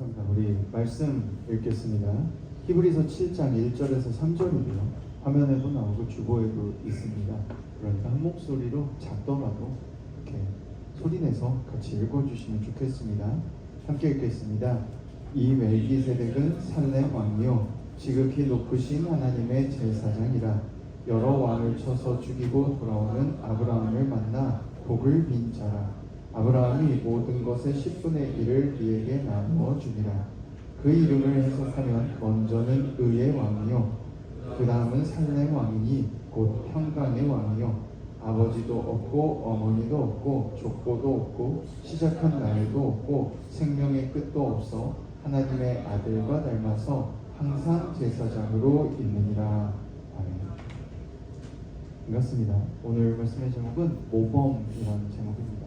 감사합니다. 우리 말씀 읽겠습니다. 히브리서 7장 1절에서 3절이고요. 화면에도 나오고 주보에도 있습니다. 그러니까 한 목소리로 작더라도 이렇게 소리내서 같이 읽어주시면 좋겠습니다. 함께 읽겠습니다. 이 멜기세덱은 살렘 왕이요 지극히 높으신 하나님의 제사장이라. 여러 왕을 쳐서 죽이고 돌아오는 아브라함을 만나 복을 빈 자라. 아브라함이 모든 것의 10분의 1을 그에게 나누어 주니라. 그 이름을 해석하면 먼저는 의의 왕이요 그 다음은 살렘 왕이니 곧 평강의 왕이요 아버지도 없고 어머니도 없고 족보도 없고 시작한 날도 없고 생명의 끝도 없어 하나님의 아들과 닮아서 항상 제사장으로 있느니라. 아멘. 반갑습니다. 오늘 말씀의 제목은 모범이라는 제목입니다.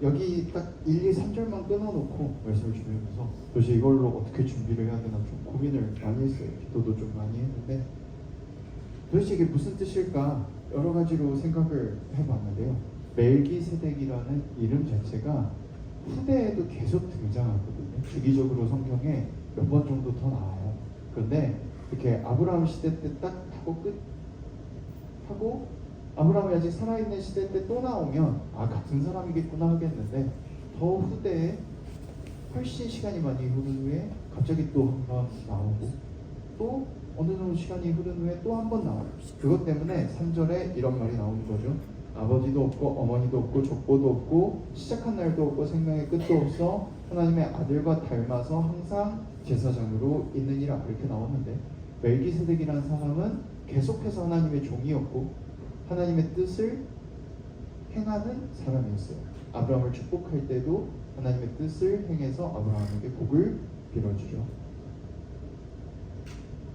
여기 딱 1, 2, 3절만 끊어놓고 말씀을 준비해서 도대체 이걸로 어떻게 준비를 해야 되나 좀 고민을 많이 했어요. 기도도 좀 많이 했는데 도대체 이게 무슨 뜻일까 여러 가지로 생각을 해봤는데요. 멜기세덱이라는 이름 자체가 후대에도 계속 등장하거든요. 주기적으로 성경에 몇 번 정도 더 나와요. 그런데 이렇게 아브라함 시대 때 딱 하고 아브라함이 아직 살아있는 시대 때 또 나오면 같은 사람이겠구나 하겠는데 더 후대에 훨씬 시간이 많이 흐른 후에 갑자기 또 한 번 나오고 또 어느 정도 시간이 흐른 후에 또 한 번 나와요. 그것 때문에 3절에 이런 말이 나오는 거죠. 아버지도 없고 어머니도 없고 족보도 없고 시작한 날도 없고 생명의 끝도 없어 하나님의 아들과 닮아서 항상 제사장으로 있느니라. 이렇게 나오는데 멜기세덱이라는 사람은 계속해서 하나님의 종이었고 하나님의 뜻을 행하는 사람이었어요. 아브라함을 축복할 때도 하나님의 뜻을 행해서 아브라함에게 복을 빌어주죠.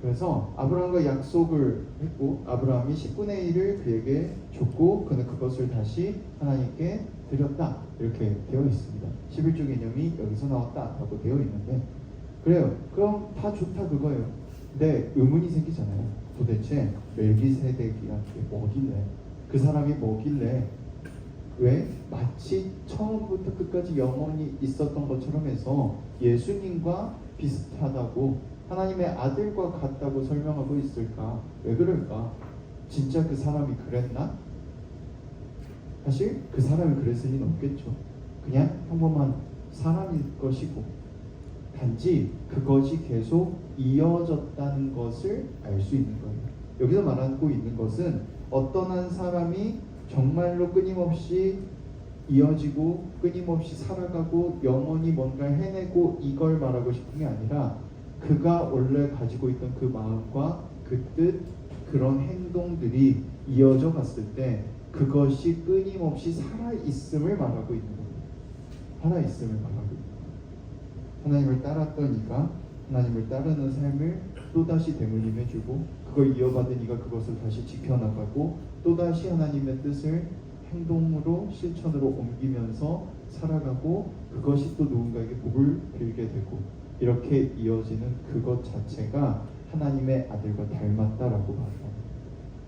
그래서 아브라함과 약속을 했고 아브라함이 10분의 1을 그에게 줬고 그는 그것을 다시 하나님께 드렸다. 이렇게 되어 있습니다. 11조 개념이 여기서 나왔다라고 되어 있는데 그래요. 그럼 다 좋다 그거예요. 근데 의문이 생기잖아요. 도대체 멜기세덱이란 게 뭐길래 그 사람이 뭐길래 왜 마치 처음부터 끝까지 영원히 있었던 것처럼 해서 예수님과 비슷하다고 하나님의 아들과 같다고 설명하고 있을까? 왜 그럴까? 진짜 그 사람이 그랬나? 사실 그 사람이 그랬을 리는 없겠죠. 그냥 평범한 사람일 것이고 단지 그것이 계속 이어졌다는 것을 알 수 있는 거예요. 여기서 말하고 있는 것은 어떤 한 사람이 정말로 끊임없이 이어지고 끊임없이 살아가고 영원히 뭔가를 해내고 이걸 말하고 싶은 게 아니라 그가 원래 가지고 있던 그 마음과 그 뜻, 그런 행동들이 이어져 갔을 때 그것이 끊임없이 살아있음을 말하고 있는 거예요. 살아있음을 말하고 있는 거예요. 하나님을 따랐던 이가 하나님을 따르는 삶을 또다시 되물림해주고 그걸 이어받은 이가 그것을 다시 지켜나가고 또다시 하나님의 뜻을 행동으로 실천으로 옮기면서 살아가고 그것이 또 누군가에게 복을 빌게 되고 이렇게 이어지는 그것 자체가 하나님의 아들과 닮았다라고 말합니다.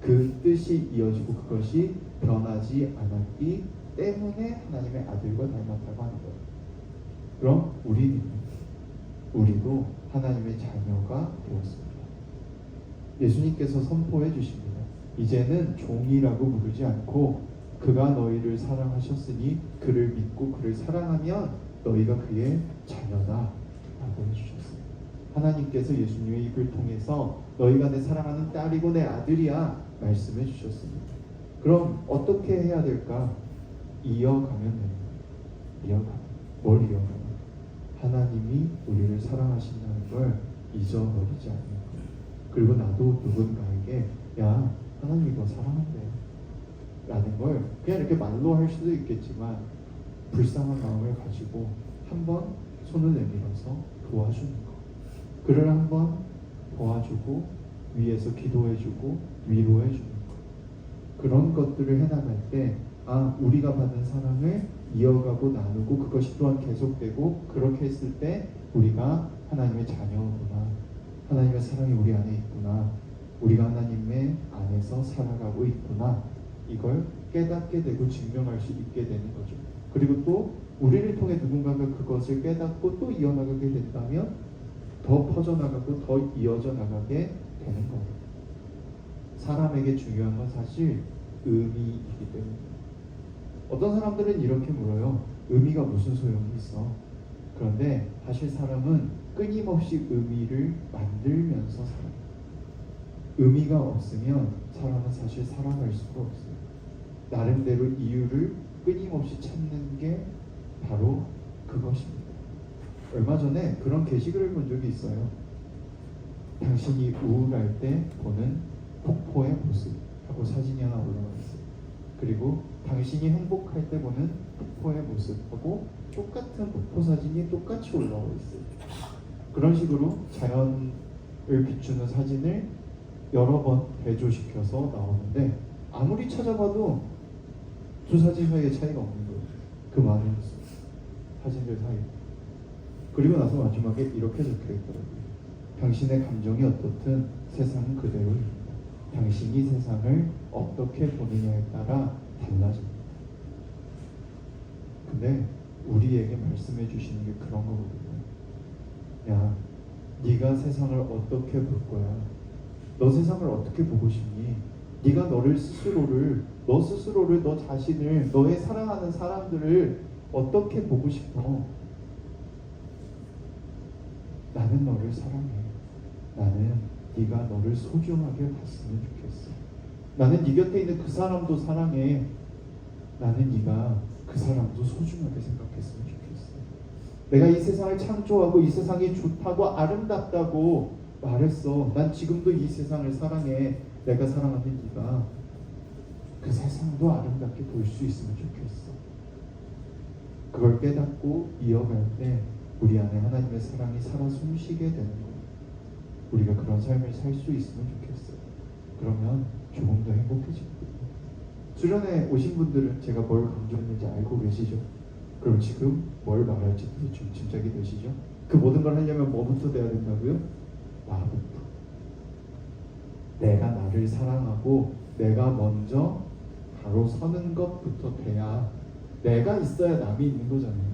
그 뜻이 이어지고 그것이 변하지 않았기 때문에 하나님의 아들과 닮았다고 하는 거예요. 그럼 우리도 하나님의 자녀가 되었습니다. 예수님께서 선포해 주십니다. 이제는 종이라고 부르지 않고 그가 너희를 사랑하셨으니 그를 믿고 그를 사랑하면 너희가 그의 자녀다 라고 해주셨어요. 하나님께서 예수님의 입을 통해서 너희가 내 사랑하는 딸이고 내 아들이야 말씀해 주셨습니다. 그럼 어떻게 해야 될까? 이어가면 됩니다. 뭘 이어가면? 하나님이 우리를 사랑하신다는 걸 잊어버리지 않는 거예요. 그리고 나도 누군가에게 야 하나님이 너 사랑한대 라는 걸 그냥 이렇게 말로 할 수도 있겠지만 불쌍한 마음을 가지고 한번 손을 내밀어서 도와주는 거, 그를 한번 도와주고 위에서 기도해주고 위로해주는 거, 그런 것들을 해나갈 때 우리가 받은 사랑을 이어가고 나누고 그것이 또한 계속되고 그렇게 했을 때 우리가 하나님의 자녀구나, 하나님의 사랑이 우리 안에 있구나, 우리가 하나님의 안에서 살아가고 있구나, 이걸 깨닫게 되고 증명할 수 있게 되는 거죠. 그리고 또 우리를 통해 누군가가 그것을 깨닫고 또 이어나가게 된다면 더 퍼져나가고 더 이어져 나가게 되는 거예요. 사람에게 중요한 건 사실 의미이기 때문입니다. 어떤 사람들은 이렇게 물어요. 의미가 무슨 소용이 있어? 그런데 사실 사람은 끊임없이 의미를 만들면서 살아요. 의미가 없으면 사람은 사실 살아갈 수가 없어요. 나름대로 이유를 끊임없이 찾는 게 바로 그것입니다. 얼마 전에 그런 게시글을 본 적이 있어요. 당신이 우울할 때 보는 폭포의 모습 하고 사진이 하나 올라와 있어요. 그리고 당신이 행복할 때 보는 폭포의 모습하고 똑같은 폭포 사진이 똑같이 올라와 있어요. 그런 식으로 자연을 비추는 사진을 여러 번 대조시켜서 나오는데 아무리 찾아봐도 두 사진 사이에 차이가 없는 거예요. 그 많은 사진들 사이. 그리고 나서 마지막에 이렇게 적혀 있더라고요. 당신의 감정이 어떻든 세상은 그대로입니다. 당신이 세상을 어떻게 보느냐에 따라 달라집니다. 근데 우리에게 말씀해 주시는 게 그런 거거든요. 야, 네가 세상을 어떻게 볼 거야? 너 세상을 어떻게 보고 싶니? 네가 너를 스스로를, 너 자신을, 너의 사랑하는 사람들을 어떻게 보고 싶어? 나는 너를 사랑해. 나는 네가 너를 소중하게 봤으면 좋겠어. 나는 네 곁에 있는 그 사람도 사랑해. 나는 네가 그 사람도 소중하게 생각했으면 좋겠어. 내가 이 세상을 창조하고 이 세상이 좋다고 아름답다고 말했어. 난 지금도 이 세상을 사랑해. 내가 사랑하는 네가 그 세상도 아름답게 볼 수 있으면 좋겠어. 그걸 깨닫고 이어갈 때 우리 안에 하나님의 사랑이 살아 숨쉬게 되는 거예요. 우리가 그런 삶을 살 수 있으면 좋겠어요. 그러면 조금 더 행복해집니다. 수련회 오신 분들은 제가 뭘 강조했는지 알고 계시죠? 그럼 지금 뭘 말할지 대충 짐작이 되시죠? 그 모든 걸 하려면 뭐부터 돼야 된다고요? 나부터. 내가 나를 사랑하고 내가 먼저 바로 서는 것부터 돼야 내가 있어야 남이 있는 거잖아요.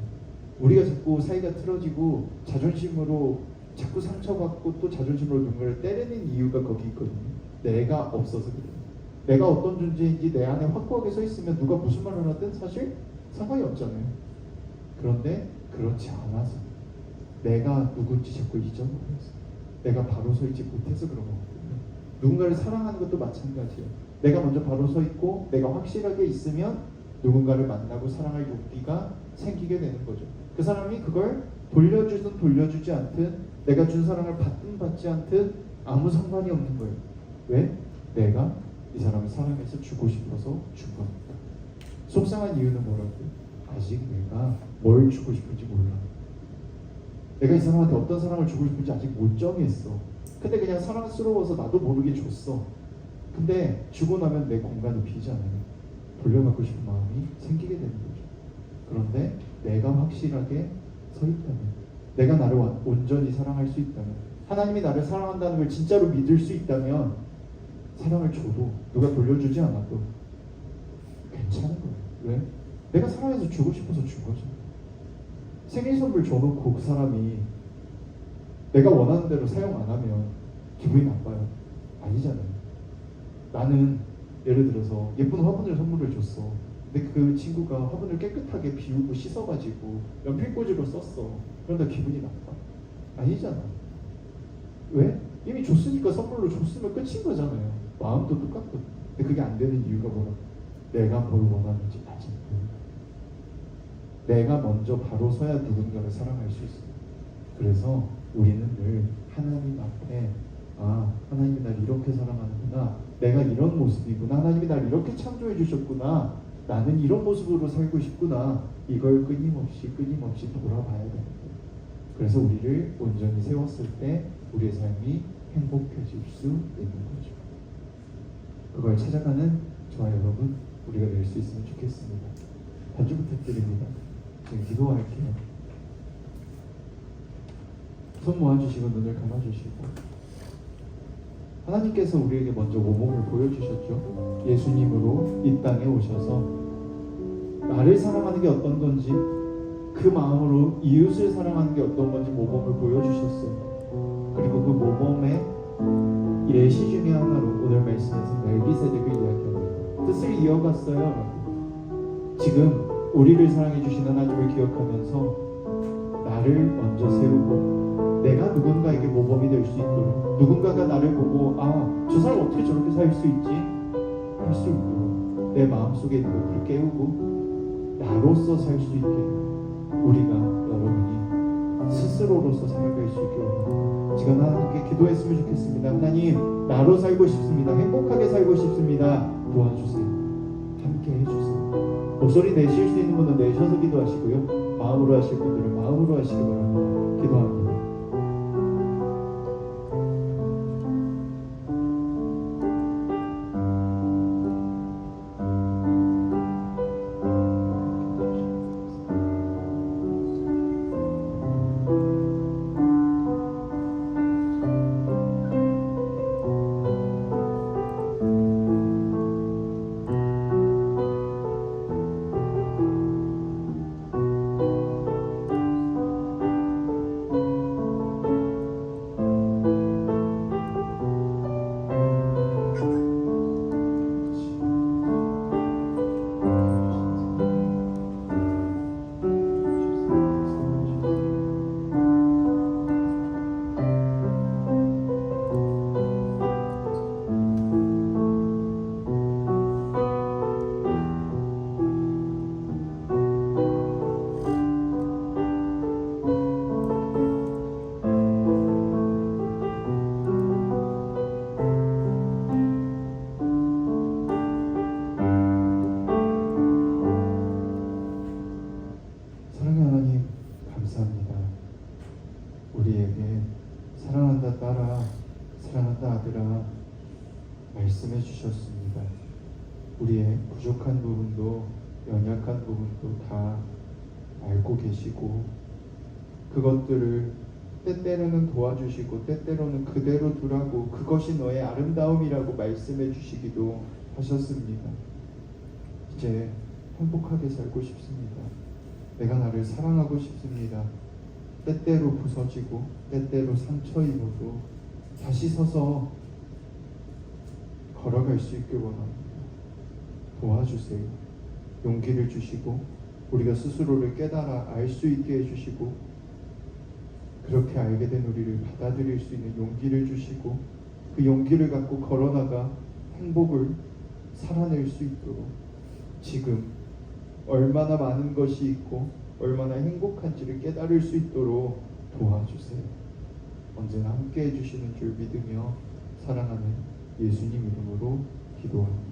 우리가 자꾸 사이가 틀어지고 자존심으로 자꾸 상처받고 또 자존심으로 누군가를 때리는 이유가 거기 있거든요. 내가 없어서 그래요. 내가 어떤 존재인지 내 안에 확고하게 서 있으면 누가 무슨 말을 하든 사실 상관이 없잖아요. 그런데 그렇지 않아서 내가 누군지 자꾸 잊어버려서 내가 바로 서 있지 못해서 그런 거거든요. 누군가를 사랑하는 것도 마찬가지예요. 내가 먼저 바로 서 있고 내가 확실하게 있으면 누군가를 만나고 사랑할 용기가 생기게 되는 거죠. 그 사람이 그걸 돌려주든 돌려주지 않든 내가 준 사랑을 받든 받지 않든 아무 상관이 없는 거예요. 왜? 내가 이 사람을 사랑해서 주고 싶어서 준 거니까. 속상한 이유는 뭐라고요? 아직 내가 뭘 주고 싶은지 몰라. 내가 이 사람한테 어떤 사랑을 주고 싶은지 아직 못 정했어. 근데 그냥 사랑스러워서 나도 모르게 줬어. 근데 주고 나면 내 공간이 비잖아요. 돌려받고 싶은 마음이 생기게 되는 거죠. 그런데 내가 확실하게 서 있다면, 내가 나를 온전히 사랑할 수 있다면, 하나님이 나를 사랑한다는 걸 진짜로 믿을 수 있다면 사랑을 줘도 누가 돌려주지 않아도 괜찮은 거예요. 왜? 내가 사랑해서 주고 싶어서 준 거죠. 생일 선물 줘놓고 그 사람이 내가 원하는 대로 사용 안 하면 기분이 나빠요? 아니잖아요. 나는 예를 들어서 예쁜 화분을 선물을 줬어. 근데 그 친구가 화분을 깨끗하게 비우고 씻어가지고 연필꽂이로 썼어. 그러다 기분이 나빠? 아니잖아. 왜? 이미 줬으니까 선물로 줬으면 끝인 거잖아요. 마음도 똑같거든. 근데 그게 안 되는 이유가 뭐라고? 내가 뭘 원하는지 아직 몰라. 내가 먼저 바로 서야 누군가를 사랑할 수 있어요. 그래서 우리는 늘 하나님 앞에 하나님이 날 이렇게 사랑하는구나. 내가 이런 모습이구나. 하나님이 날 이렇게 창조해 주셨구나. 나는 이런 모습으로 살고 싶구나. 이걸 끊임없이 돌아봐야 되는 거예요. 그래서 우리를 온전히 세웠을 때 우리의 삶이 행복해질 수 있는 거죠. 그걸 찾아가는 저와 여러분, 우리가 될 수 있으면 좋겠습니다. 반주 부탁드립니다. 지금 기도할게요. 손 모아주시고 눈을 감아주시고, 하나님께서 우리에게 먼저 모범을 보여주셨죠. 예수님으로 이 땅에 오셔서 나를 사랑하는 게 어떤 건지, 그 마음으로 이웃을 사랑하는 게 어떤 건지 모범을 보여주셨어요. 그리고 그 모범의 예시 중에 하나로 오늘 말씀에서 멜기세덱을 이야기합니다. 뜻을 이어갔어요 라고. 지금 우리를 사랑해 주신 하나님을 기억하면서 나를 먼저 세우고 내가 누군가에게 모범이 될 수 있도록, 누군가가 나를 보고 저 사람 어떻게 저렇게 살 수 있지? 할 수 있도록 내 마음속에 있는 것들을 깨우고 나로서 살 수 있게 우리가, 여러분이 스스로로서 살아갈 수 있게 원합니다. 지금 하나님께 기도했으면 좋겠습니다. 하나님, 나로 살고 싶습니다. 행복하게 살고 싶습니다. 도와주세요. 함께 해주세요. 목소리 내실 수 있는 분은 내셔서 기도하시고요. 마음으로 하실 분들은 마음으로 하시기 바랍니다. 기도합니다. 사랑의 하나님, 감사합니다. 우리에게 사랑한다 딸아, 사랑한다 아들아 말씀해 주셨습니다. 우리의 부족한 부분도 연약한 부분도 다 알고 계시고 그것들을 때때로는 도와주시고 때때로는 그대로 두라고, 그것이 너의 아름다움이라고 말씀해 주시기도 하셨습니다. 이제 행복하게 살고 싶습니다. 내가 나를 사랑하고 싶습니다. 때때로 부서지고 때때로 상처 입어도 다시 서서 걸어갈 수 있길 원합니다. 도와주세요. 용기를 주시고 우리가 스스로를 깨달아 알 수 있게 해주시고 그렇게 알게 된 우리를 받아들일 수 있는 용기를 주시고 그 용기를 갖고 걸어나가 행복을 살아낼 수 있도록 지금 얼마나 많은 것이 있고 얼마나 행복한지를 깨달을 수 있도록 도와주세요. 언제나 함께 해주시는 줄 믿으며 사랑하는 예수님 이름으로 기도합니다.